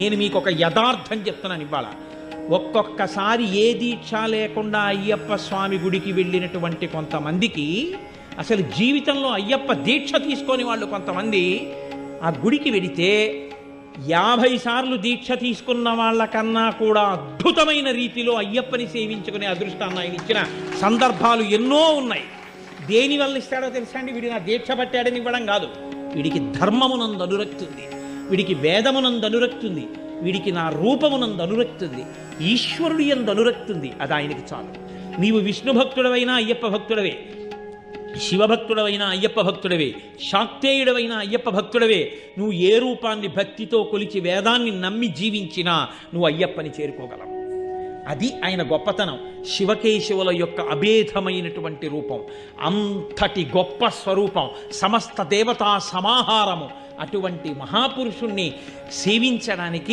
నేను మీకు ఒక యథార్థం చెప్తున్నాను ఇవాళ. ఒక్కొక్కసారి ఏ దీక్ష లేకుండా అయ్యప్ప స్వామి గుడికి వెళ్ళినటువంటి కొంతమందికి అసలు జీవితంలో అయ్యప్ప దీక్ష తీసుకొని వాళ్ళు కొంతమంది ఆ గుడికి వెడితే 50 సార్లు దీక్ష తీసుకున్న వాళ్ళకన్నా కూడా అద్భుతమైన రీతిలో అయ్యప్పని సేవించుకునే అదృష్టాన్ని ఆయన ఇచ్చిన సందర్భాలు ఎన్నో ఉన్నాయి. దేనివల్ల ఇస్తాడో తెలుసా అండి? వీడి నా దీక్ష పట్టాడని ఇవ్వడం కాదు. వీడికి ధర్మమునందు అనురక్తి ఉంది, వీడికి వేదమునందు అనురక్తి ఉంది, వీడికి నా రూపమునందు అనురక్తి ఉంది, ఈశ్వరుడి యందు అనురక్తి ఉంది. అది ఆయనకి చాలు. నీవు విష్ణు భక్తుడవైనా అయ్యప్ప భక్తుడవే, శివభక్తుడవైనా అయ్యప్ప భక్తుడవే, శాక్తేయుడవైనా అయ్యప్ప భక్తుడవే. నువ్వు ఏ రూపాన్ని భక్తితో కొలిచి వేదాన్ని నమ్మి జీవించినా నువ్వు అయ్యప్పని చేరుకోగలవు. అది ఆయన గొప్పతనం. శివకేశవుల యొక్క అభేదమైనటువంటి రూపం, అంతటి గొప్ప స్వరూపం, సమస్త దేవతా సమాహారము. అటువంటి మహాపురుషుణ్ణి సేవించడానికి